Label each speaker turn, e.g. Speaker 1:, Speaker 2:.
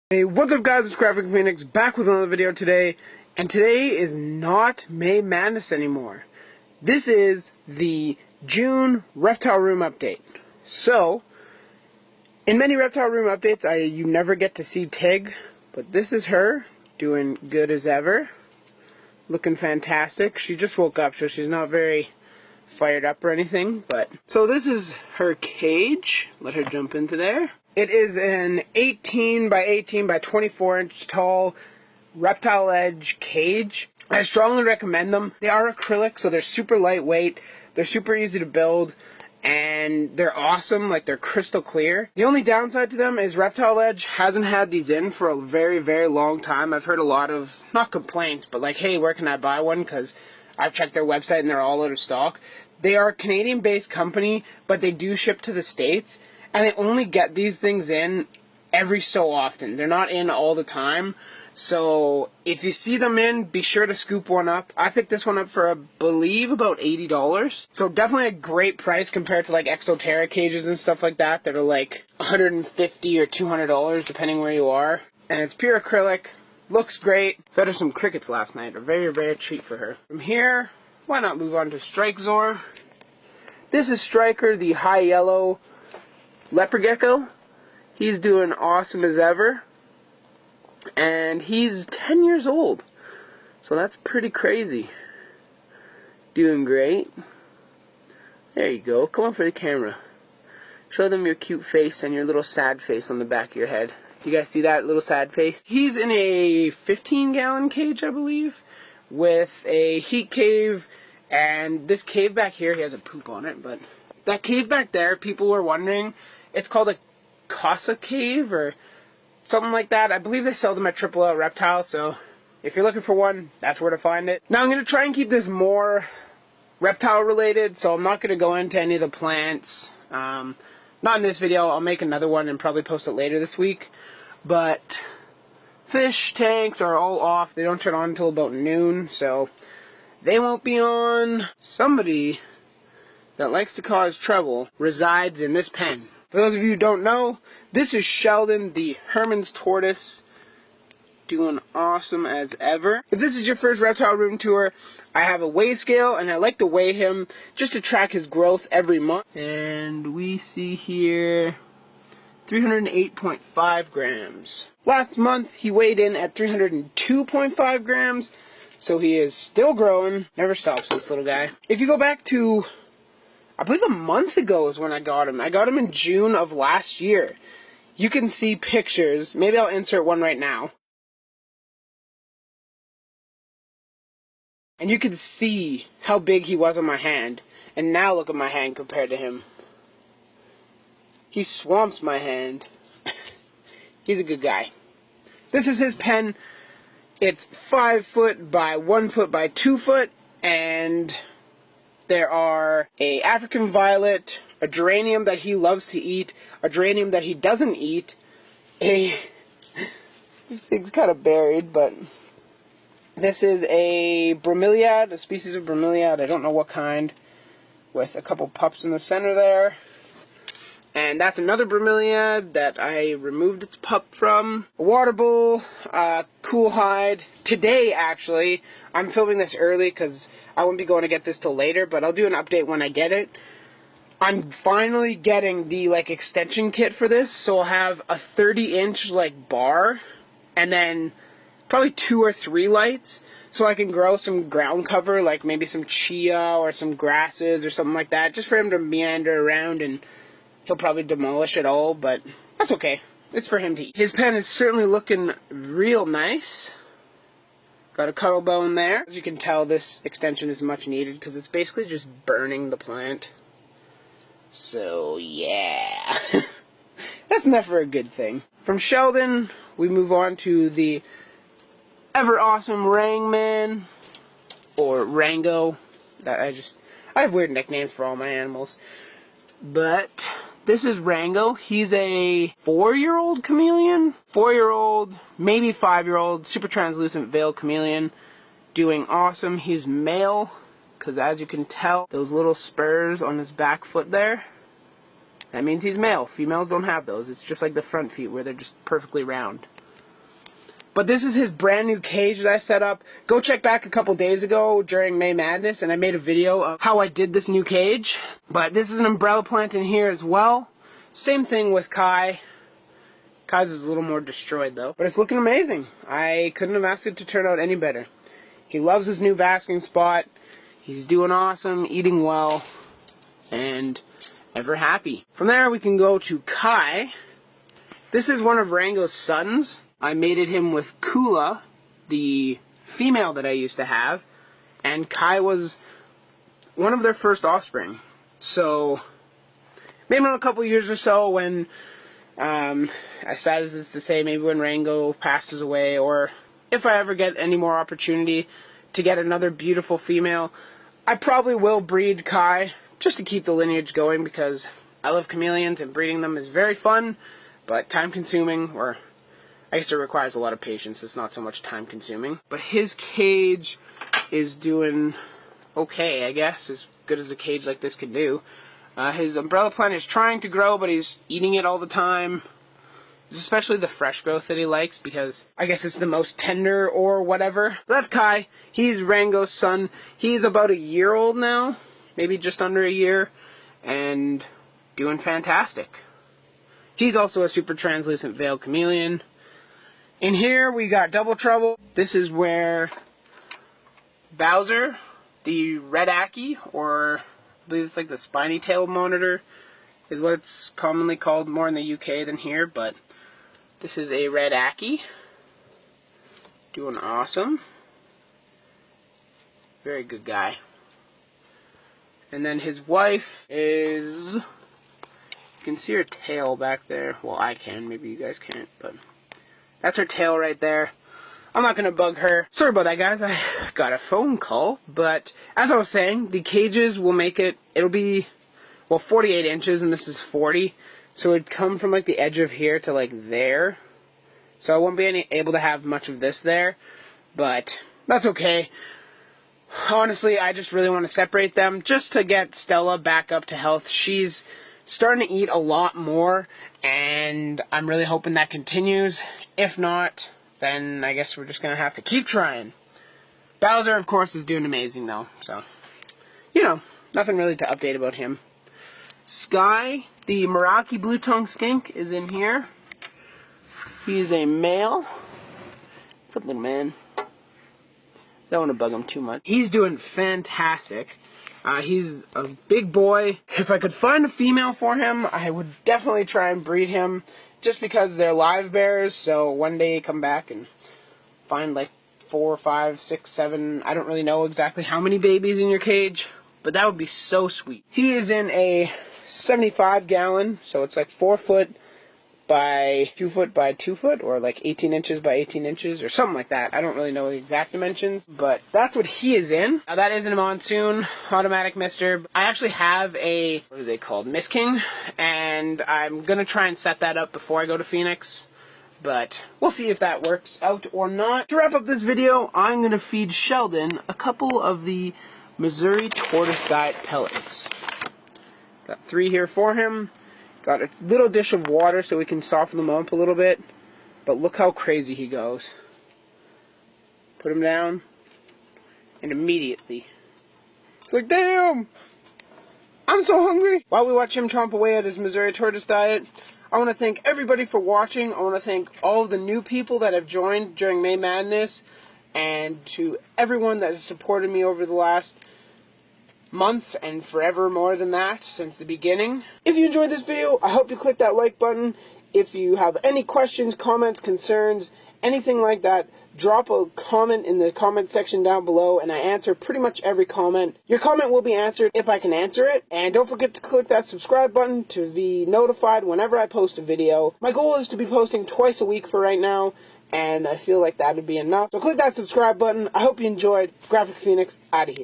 Speaker 1: Hey, what's up guys, it's Graphic Phoenix back with another video today, and today is not May Madness anymore. This is the June Reptile Room update. So, in many Reptile Room updates, you never get to see Tig, but this is her, doing good as ever, looking fantastic. She just woke up, so she's not very fired up or anything, but... So this is her cage. Let her jump into there. It is an 18 by 18 by 24 inch tall Reptile Edge cage. I strongly recommend them. They are acrylic, so they're super lightweight, they're super easy to build, and they're awesome. Like, they're crystal clear. The only downside to them is Reptile Edge hasn't had these in for a very, very long time. I've heard a lot of, not complaints, but like, hey, where can I buy one? Because I've checked their website and they're all out of stock. They are a Canadian-based company, but they do ship to the States. And they only get these things in every so often. They're not in all the time. So if you see them in, be sure to scoop one up. I picked this one up for, I believe, about $80. So definitely a great price compared to like Exoterra cages and stuff like that are like $150 or $200 depending where you are. And it's pure acrylic. Looks great. Fed her some crickets last night. A very, very treat for her. From here, why not move on to Strike Zor? This is Striker, the high yellow leopard gecko. He's doing awesome as ever, and he's 10 years old, so that's pretty crazy. Doing great. There you go. Come on for the camera. Show them your cute face and your little sad face on the back of your head. You guys see that little sad face? He's in a 15-gallon cage, I believe, with a heat cave, and this cave back here, he has a poop on it, but that cave back there, people were wondering, it's called a Casa Cave or something like that. I believe they sell them at Triple L Reptile, so if you're looking for one, that's where to find it. Now I'm going to try and keep this more reptile related, so I'm not going to go into any of the plants. Not in this video. I'll make another one and probably post it later this week. But fish tanks are all off. They don't turn on until about noon, so they won't be on. Somebody that likes to cause trouble resides in this pen. For those of you who don't know, this is Sheldon, the Herman's tortoise, doing awesome as ever. If this is your first Reptile Room tour, I have a weigh scale, and I like to weigh him just to track his growth every month. And we see here 308.5 grams. Last month, he weighed in at 302.5 grams, so he is still growing. Never stops, this little guy. If you go back to, I believe a month ago is when I got him. I got him in June of last year. You can see pictures. Maybe I'll insert one right now. And you can see how big he was on my hand. And now look at my hand compared to him. He swamps my hand. He's a good guy. This is his pen. It's 5 foot by 1 foot by 2 foot. And there are a African violet, a geranium that he loves to eat, a geranium that he doesn't eat, this thing's kind of buried, but this is a bromeliad, a species of bromeliad, I don't know what kind, with a couple pups in the center there. And that's another bromeliad that I removed its pup from. A water bull, cool hide. Today, actually, I'm filming this early because I won't be going to get this till later, but I'll do an update when I get it. I'm finally getting the, like, extension kit for this, so I'll have a 30-inch, like, bar, and then probably 2 or 3 lights, so I can grow some ground cover, like maybe some chia or some grasses or something like that, just for him to meander around, and he'll probably demolish it all, but that's okay. It's for him to eat. His pen is certainly looking real nice. Got a cuddle bone there. As you can tell, this extension is much needed because it's basically just burning the plant. So, yeah. That's never a good thing. From Sheldon, we move on to the ever awesome Rangman, or Rango. I have weird nicknames for all my animals. But this is Rango. He's a 4-year-old chameleon. 4-year-old, maybe 5-year-old, super translucent veil chameleon. Doing awesome. He's male, because as you can tell, those little spurs on his back foot there, that means he's male. Females don't have those. It's just like the front feet where they're just perfectly round. But this is his brand new cage that I set up. Go check back a couple days ago during May Madness, and I made a video of how I did this new cage. But this is an umbrella plant in here as well. Same thing with Kai. Kai's is a little more destroyed though. But it's looking amazing. I couldn't have asked it to turn out any better. He loves his new basking spot. He's doing awesome, eating well, and ever happy. From there we can go to Kai. This is one of Rango's sons. I mated him with Kula, the female that I used to have, and Kai was one of their first offspring. So, maybe in a couple years or so when, as to say, maybe when Rango passes away, or if I ever get any more opportunity to get another beautiful female, I probably will breed Kai, just to keep the lineage going, because I love chameleons and breeding them is very fun, but time-consuming, or I guess it requires a lot of patience. It's not so much time-consuming. But his cage is doing okay, I guess, as good as a cage like this can do. His umbrella plant is trying to grow, but he's eating it all the time. It's especially the fresh growth that he likes, because I guess it's the most tender or whatever. But that's Kai. He's Rango's son. He's about a year old now, maybe just under a year, and doing fantastic. He's also a super translucent veiled chameleon. In here we got Double Trouble. This is where Bowser, the red Aki, or I believe it's like the spiny tail monitor, is what it's commonly called more in the UK than here, but this is a red Aki. Doing awesome. Very good guy. And then his wife is, you can see her tail back there. Well, I can, maybe you guys can't, but that's her tail right there. I'm not going to bug her. Sorry about that, guys. I got a phone call. But as I was saying, the cages will make it, it'll be, well, 48 inches, and this is 40. So it'd come from, like, the edge of here to, like, there. So I won't be able to have much of this there. But that's okay. Honestly, I just really want to separate them just to get Stella back up to health. She's starting to eat a lot more, and I'm really hoping that continues. If not, then I guess we're just going to have to keep trying. Bowser, of course, is doing amazing, though. So, you know, nothing really to update about him. Sky, the Meraki blue-tongued skink, is in here. He is a male. What's up, little man? Don't want to bug him too much. He's doing fantastic. He's a big boy. If I could find a female for him, I would definitely try and breed him, just because they're live bears, so one day come back and find like 4, 5, 6, 7, I don't really know exactly how many babies in your cage, but that would be so sweet. He is in a 75 gallon, so it's like 4 foot by 2 foot by 2 foot, or like 18 inches by 18 inches, or something like that. I don't really know the exact dimensions, but that's what he is in. Now, that isn't a monsoon automatic mister. I actually have a, what are they called, Miss King, and I'm gonna try and set that up before I go to Phoenix, but we'll see if that works out or not. To wrap up this video, I'm gonna feed Sheldon a couple of the Missouri Tortoise Diet pellets. Got 3 here for him. Got a little dish of water so we can soften them up a little bit. But look how crazy he goes. Put him down. And immediately, it's like, damn! I'm so hungry! While we watch him chomp away at his Missouri Tortoise Diet, I want to thank everybody for watching. I want to thank all of the new people that have joined during May Madness. And to everyone that has supported me over the last month and forever more than that since the beginning. If you enjoyed this video, I hope you click that like button. If you have any questions, comments, concerns, anything like that, drop a comment in the comment section down below, and I answer pretty much every comment. Your comment will be answered if I can answer it, and don't forget to click that subscribe button to be notified whenever I post a video. My goal is to be posting twice a week for right now, and I feel like that would be enough. So click that subscribe button. I hope you enjoyed. Graphic Phoenix, out of here.